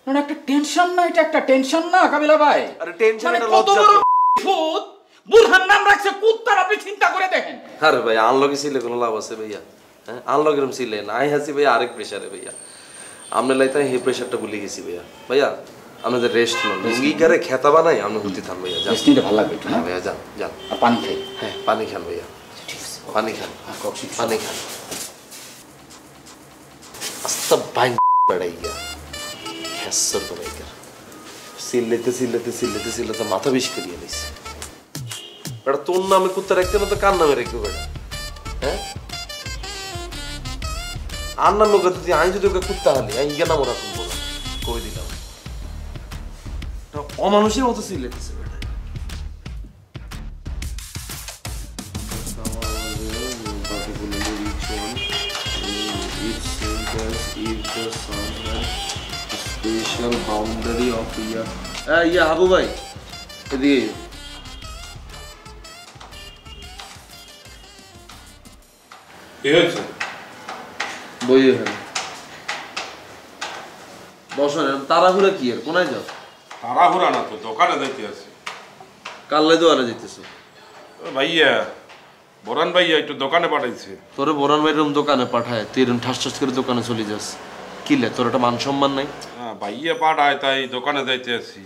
এটা একটা টেনশন না, এটা একটা টেনশন না কাবিলা ভাই? আরে টেনশন এটা কত লজ্জা। বড় ভূত বুরহান নাম রাখছে কুত্তার, আপনি চিন্তা করে দেখেন। আরে ভাই আনলগে ছিলে কোনো লাভ আছে ভাইয়া? হ্যাঁ আনলগের ছিলে না, আই হাসি ভাইয়া আরেক প্রেশারে ভাইয়া। আমরা লাইতে হে প্রেশারটা ভুলে গেছি ভাইয়া। ভাইয়া আমাদের রেস্ট নন, লুঙ্গিকারে খেতা বানাই আমরা ঘুরতে থাম ভাইয়া। যান রেস্টিংটা ভালো লাগবে একটু না? হ্যাঁ ভাইয়া যান যান। আর পানি খাই। হ্যাঁ পানি খান ভাইয়া, ঠিক আছে, পানি খান, কক্সি পানি খান। আস্তা বাইন বেড়াইয়া হ্যাসর বানাইকা সিল্লেতে মাথা বিষ করিয়ে নিছে। বেটা তোর নামে কুত্তা রাখতে না তো কার নামে রাখবো বেটা? হ্যাঁ আর নামে ওকে যদি আমি যদি ওকে কুত্তা হালি আমি ইয়া নাম ওরকম বলো কই দিলাম। অমানুষের মতো সিল্লেতেছে বেটা। Special boundary of India. ইয়া হাবু ভাই এদিকে কি হয়েছে? বই এখানে বসেন। তাড়াহুড়া কি আর কোনায় যাও? তাড়াহুড়া না তো, দোকানে যাইতে আছে। কাল্লাই দোয়ারে যেতেছো? ভাইয়া বরান ভাইয়া একটু দোকানে পাঠাইছে। তোরে বোরান ভাই এরকম দোকানে পাঠায়, তুই এরকম ঠাস ঠাস করে দোকানে চলে যাস, কিলে তোর একটা মান সম্মান নাই? হ্যাঁ ভাইয়া পাঠায় তাই দোকানে যাইতে আছি।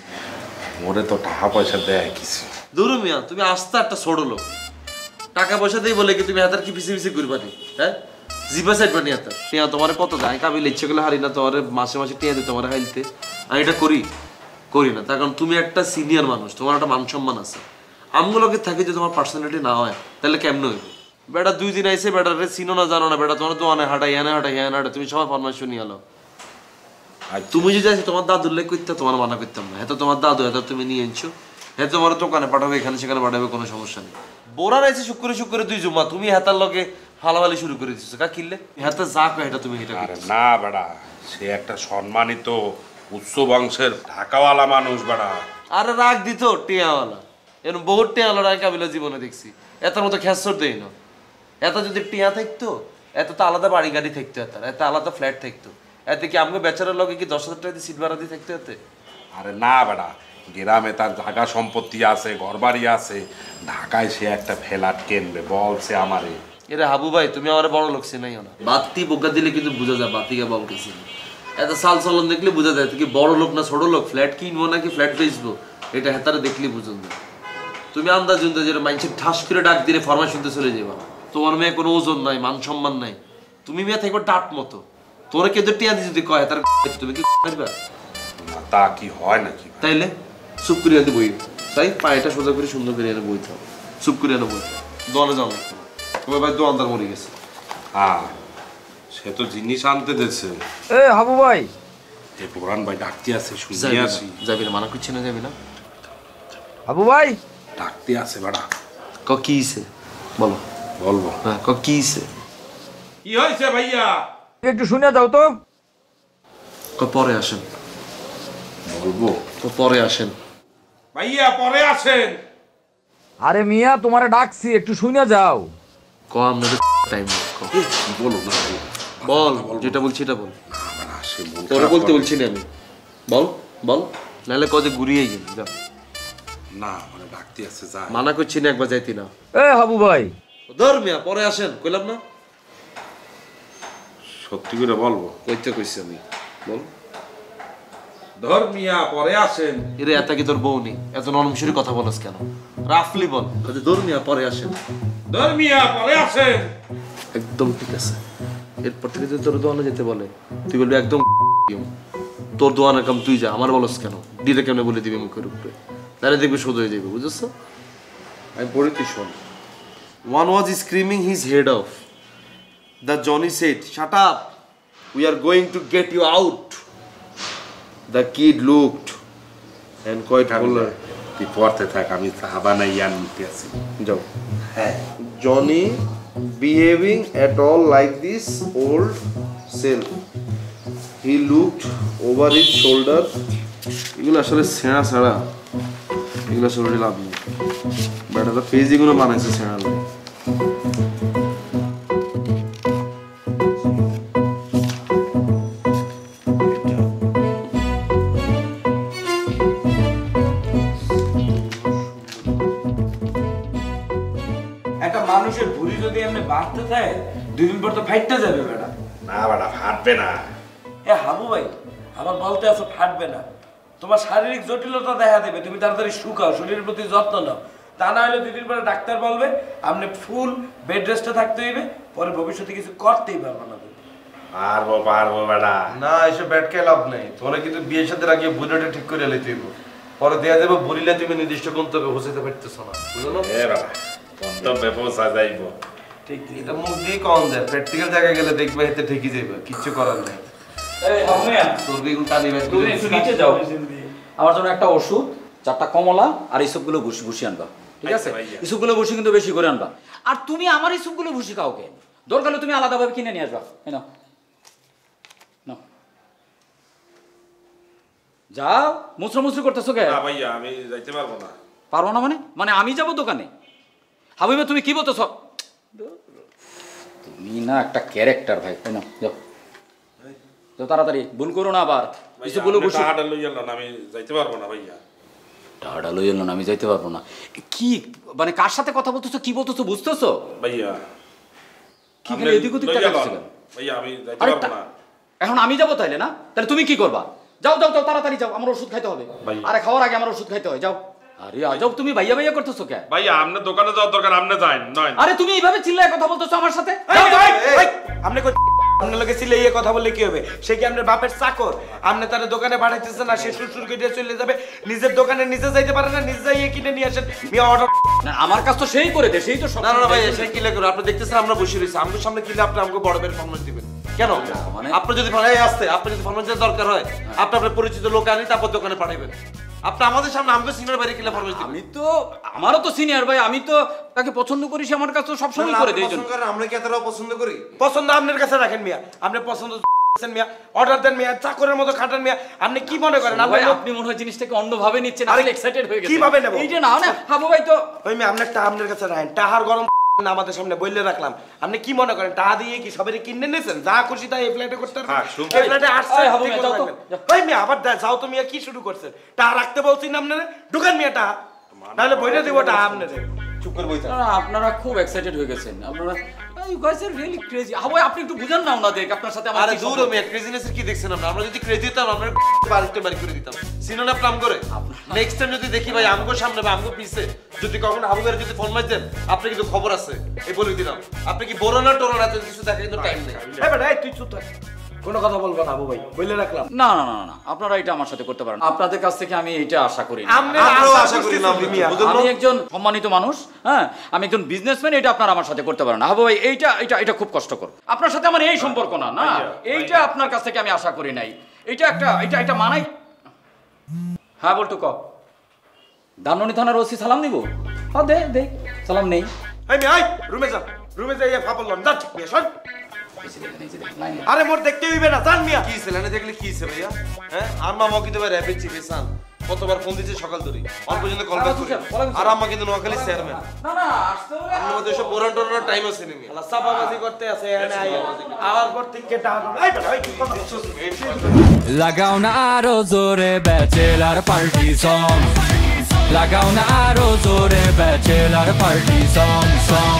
ওরে তো টাকা পয়সা দেয় কিছু। দুরু মিয়া তুমি আস্তে একটা ছোট লোক, টাকা পয়সা দিয়ে বলে কি তুমি হাতের কি পিছিয়ে পিছিয়ে ঘুরবা নি? হ্যাঁ জিবা সাইড বানি হাতে টিয়া তোমার কত যায় কাবিল ইচ্ছে করলে হারি না তোমার মাসে মাসে টিয়া দিই তোমার হাইলতে। আমি এটা করি না তার কারণ তুমি একটা সিনিয়র মানুষ, তোমার একটা মান সম্মান আছে। আমগুলোকে থাকে যে তোমার পার্সোনালিটি না হয় তাহলে কেমন হইবে? বেটা 2 দিন আইসে বেটারে চিনো না জানো না, বেটা তোমার দোকানে হাঁটাই এনে হাঁটাই এনে হাঁটা, তুমি সবাই ফরমাইশ শুনি আলো। তুমি যদি আসে তোমার দাদুর লেগ করতে তোমার মানা করতাম না, এত তোমার দাদু এত তুমি নিয়ে এনছো, হ্যাঁ তোমার দোকানে পাঠাবে এখানে সেখানে পাঠাবে, কোনো সমস্যা নেই। বোরা রয়েছে শুক্রে 2 জুম্মা, তুমি হাতার লগে ফালাফালি শুরু করে দিচ্ছ কা কিনলে হাতে যা কয় এটা তুমি এটা আরে না বেড়া, সে একটা সম্মানিত উচ্চ বংশের ঢাকাওয়ালা মানুষ বেড়া। আরে রাগ দিত টিয়াওয়ালা, এরকম বহুত টিয়াওয়ালা কাবিলা জীবনে দেখছি, এত মতো খেসর দেই না। এত যদি টিয়া থাকতো এত তো আলাদা বাড়ি গাড়ি থাকতো, এত আলাদা ফ্ল্যাট থাকতো, এতে কি আমাকে বেচারার লগে কি 10,000 টাকা দিয়ে সিট ভাড়া দিয়ে থাকতে হতে? আরে না বেড়া, গ্রামে তার জায়গা সম্পত্তি আছে, ঘরবাড়ি আছে, ঢাকায় সে একটা ফ্ল্যাট কিনবে বলছে আমারে। এরে হাবু ভাই তুমি আমার বড় লোক চিনাইও না, বাতি বোকা দিলে কিন্তু বোঝা যায় বাতিকে বলতেছি। এত সাল চলন দেখলে বোঝা যায় কি বড় লোক না ছোট লোক, ফ্ল্যাট কিনবো নাকি ফ্ল্যাট বেচবো এটা হেতারে দেখলে বুঝুন না। তুমি আন্দাজ জুনতে যেটা মাইনসের ঠাস করে ডাক দিলে ফরমাইশ শুনতে চলে যাবা। তোমার মেয়ে কোনো ওজন নাই, মান সম্মান নাই, তুমি মেয়ে থাকবে ডাট মতো। তোরা কেউ টিয়া দিয়ে যদি কয় তার তুমি কি করবা? তা কি হয় নাকি? তাইলে চুপ করে এনে বই, তাই পায়েটা সোজা করে সুন্দর করে এনে বইতে হবে, চুপ করে এনে বইতে হবে। দোয়ানে যাও না তোমার ভাই, দোয়ানদার মরে গেছে। হ্যাঁ সে তো জিনিস আনতে দিয়েছে। এ হাবু ভাই, এ বোরান ভাই ডাকতে আছে, শুনিয়ে আসি। যাবি না, মানা করছি না যাবি না। হাবু ভাই ডাকতে আছে বেড়া। কি হইছে বলো? বলবো? হ্যাঁ কি হইছে? কি হয়েছে ভাইয়া? একটু শুনে যাও তো। পরে আসেন। বলবো? পরে আসেন ভাইয়া পরে আসেন। আরে মিয়া তোমারে ডাকছি, একটু শুনে যাও। আপনাদের টাইম বলো না, বল, যেটা বলছি এটা বল। সে মন তোরে খারাপ বলতে করে। বলছি না আমি, বল বল, নাহলে কজে ঘুরিয়ে গেল। না মানে ডাকতে আছে, যা। মানা করছি না একবার যাইতি না। এ হাবু ভাই ধর মিয়া পরে আসেন কইলাম না? সত্যি করে বলবো? কইতে কইছি আমি, বল। ধর মিয়া পরে আসেন। এরে এত কি তোর বউ নেই, এত নরম সুরে কথা বলস কেন? রাফলি বল, ধর মিয়া পরে আসেন। ধর মিয়া পরে আসেন। একদম ঠিক আছে। এরপর থেকে যদি তোর দোয়ানে যেতে বলে তুই বলবি একদম তোর দোয়ানের কাম তুই যা, আমার বলস কেন? ডিরে কেমনে বলে দিবি মুখের উপরে, তাহলে দেখবি শোধ হয়ে যাবে, বুঝছ? আমি পড়ি তুই শোন। One was screaming his head off. The Johnny said, "Shut up! We are going to get you out." The kid looked and quite hollered. তুই পড়তে থাক, আমি সাহাবা না ইয়ান নিতে আছি। যাও। হ্যাঁ, Johnny behaving at all like this old self. He looked over his shoulder. এগুলো আসলে ছেঁড়া ছাড়া, এগুলো শরীরে লাভ নেই। বেটাটা পেজিগুলো বানাইছে ছেঁড়া লাগে। যদি এমনি বাড়তে থাকে 2 দিন পর তো ফাইটতে যাবে বেটা। না বেটা ফাটবে না। এ হাবু ভাই আমার বলতে আছে ফাটবে না, তোমার শারীরিক জটিলতা দেখা দেবে, তুমি তাড়াতাড়ি শুকাও, শরীরের প্রতি যত্ন নাও। তা না হলে 2 দিন পরে ডাক্তার বলবে আপনি ফুল বেড রেস্টে থাকতে হইবে, পরে ভবিষ্যতে কিছু করতেই পারবে না। পারবো বেটা। না এসব ব্যাট খেয়ে লাভ নেই, তোমরা কিন্তু বিয়ের সাথে আগে বুড়িটা ঠিক করে লইতে হইব, পরে দেয়া যাবে বুড়িলে তুমি নির্দিষ্ট গন্তব্যে পৌঁছাতে পারতেছো না, বুঝলো? এ বেটা গন্তব্যে পৌঁছা যাইব। ঠিক এটা মুখ দিয়ে কম যায়, প্র্যাকটিক্যাল জায়গায় গেলে দেখবে এতে ঠিকই যাবে, কিচ্ছু করার নেই। এই হাবু মিয়া তোর বেগুন টানি ব্যাট তুমি একটু নিচে যাও, আমার জন্য একটা ওষুধ, 4টা কমলা আর এইসবগুলো ভুসি আনবা, ঠিক আছে? এইসবগুলো ভুসি কিন্তু বেশি করে আনবা। আর তুমি আমার এইসবগুলো ভুসি কাউকে দরকার হলে তুমি আলাদাভাবে কিনে নিয়ে আসবা। নাও নাও, যাও। মুসরি করতেছো কে? না ভাইয়া আমি যাইতে পারবো না। পারবো না মানে? মানে আমি যাবো দোকানে? হাবিবা তুমি কি বলতেছ? তুমি না একটা ক্যারেক্টার ভাই। নাও যাও, যাও তাড়াতাড়ি, ভুল করো না আবার। এইসবগুলো ভুসি টাকাটা লই গেল না, আমি যাইতে পারবো না ভাইয়া। টাকাটা লই এলো না, আমি যাইতে পারবো না। কি মানে কার সাথে কথা বলতেছো, কি বলতেছো বুঝতেছো? ভাইয়া কি খালি এদিক ওদিক তাকাচ্ছো কেন? ভাইয়া আমি যাইতে আরে পারবো না। এখন আমি যাবো তাইলে না? তাহলে তুমি কি করবা? যাও যাও যাও তাড়াতাড়ি যাও, আমার ওষুধ খাইতে হবে। ভাইয়া। আরে খাওয়ার আগে আমার ওষুধ খাইতে হয়, যাও। আরে যাও, তুমি ভাইয়া ভাইয়া করতেছো কে? ভাইয়া আপনার দোকানে যাওয়ার দরকার, আপনি যান নয়। আরে তুমি এইভাবে চিল্লায় কথা বলতেছো আমার সাথে? আপনি আপনার লোকে ছিলে ইয়ে কথা বললে কি হবে? সে কি আপনার বাপের চাকর? আপনি তার দোকানে পাঠাইতেছে না, সে সুর করে চলে যাবে, নিজের দোকানে নিজে যাইতে পারে না, নিজে যাইয়ে কিনে নিয়ে আসেন। মিয়া অর্ডার না, আমার কাজ তো সেই করে দে, সেই তো সব। না না না ভাই, সে কিলে করো, আপনি দেখতেছেন আমরা বসে রয়েছি, আমাদের সামনে কিলে আপনি আমাকে বড় বের ফরমাস দিবেন কেন? মানে? আপনি যদি ভাই আসতে, আপনি যদি ফরমাসের দরকার হয়, আপনি আপনার পরিচিত লোক আনি তারপর দোকানে পাঠাইবেন। আপনি আমাদের সামনে আমাকে সিনিয়র বাইরে কিলে ফরমাস দিবেন। আমি তো, আমারও তো সিনিয়র ভাই, আমি তো তাকে পছন্দ করি, সে আমার কাছে সব সময় করে দেই। আমরা কি এতটাও পছন্দ করি? পছন্দ আপনার কাছে রাখেন মিয়া, আপনি পছন্দ মিয়া, অর্ডার দেন মিয়া, চাকরের মতো খাটান মিয়া। আপনি কি মনে করেন আপনি মনে হয় জিনিসটাকে অন্যভাবে নিচ্ছেন, আরে আমি এক্সাইটেড হয়ে গেছি। কিভাবে নেব? এই যে না না হাবু ভাই তো ওই মিয়া আপনার কাছে রাখেন, টাহার গরম না আমাদের সামনে বইলে রাখলাম। আপনি কি মনে করেন টাকা দিয়ে কি সবাই কিনে নিয়েছেন? যা খুশি তাই এই ফ্ল্যাটে করতে পারবেন। এই ফ্ল্যাটে আসছে এই হাবু মিয়া, যাও তো। ওই মিয়া আবার যাও তো মিয়া, কি শুরু করছেন? টাকা রাখতে বলছি না আপনারা, ঢুকান মিয়া টাকা, নাহলে বইলে দিব টাকা আপনাদের। চুপ করে বইতে। না, আপনারা খুব এক্সাইটেড হয়ে গেছেন, আপনারা you guys are really crazy. Habu ভাই আপনি একটু বুঝান না ওনাদের, আপনার সাথে আমার আরে কি দূর সম্পর্ক? মিয়া, ক্রেজিনেসের কি দেখছেন আপনি? আমরা যদি ক্রেজি হতাম আমরা বাড়ি করে দিতাম, সিনোনা প্লাম করে। নেক্সট টাইম যদি দেখি ভাই আমগো সামনে বা আমগো পিছে যদি কখনো হাবু ভাইয়ের যদি ফরমাস দেন, আপনি কিন্তু খবর আছে, এই বলে দিলাম। আপনি কি বড় না টোরো না, কিছু দেখা কিন্তু টাইম নেই। এই বেটা, এই তুই চুপ থাক, কোনো কথা বলবো না আবু ভাই, বইলে রাখলাম। না না না না, আপনারা এটা আমার সাথে করতে পারেন, আপনাদের কাছ থেকে আমি এটা আশা করি না। আমরাও আশা করি না মিয়া, আমি একজন সম্মানিত মানুষ, হ্যাঁ আমি একজন বিজনেসম্যান, এটা আপনারা আমার সাথে করতে পারেন না। হাবু ভাই এইটা এটা এটা খুব কষ্টকর, আপনার সাথে আমার এই সম্পর্ক না, না এইটা আপনার কাছ থেকে আমি আশা করি নাই। এটা একটা এটা মানাই। হ্যাঁ বলতো ক ধানমন্ডি থানার ওসি সালাম নিব? হ্যাঁ দে দে, সালাম নেই। এই মিয়া, রুমে যা, রুমে যাইয়া ফাপলাম, যাচ্ছি মিয়া, শোন। লাইনে আরে মোর দেখতে হইবে না, জান মিয়া। কি ছেলেনে দেখলে কি হইছে ভাইয়া? হ্যাঁ আম্মা মা কিন্তু ভাই র‍্যাপিড চিফ এসান কতবার ফোন দিয়েছে সকাল ধরে, অল্প পর্যন্ত কল ব্যাক করি। আর আম্মা কিন্তু নোয়াখালী চেয়ারম্যান, না না আসতে হবে। আমার মধ্যে সব বোরান টোরানোর টাইম আছে নি মিয়া। আল্লাহ সাবাবাজি করতে আছে এখানে আইয়া। আবার পর থেকে টাকা এই বেটা, এই কি কথা? লাগাও না আরো জোরে ব্যাচেলার পার্টি সং, লাগাও না আরো জোরে ব্যাচেলার পার্টি সং সং।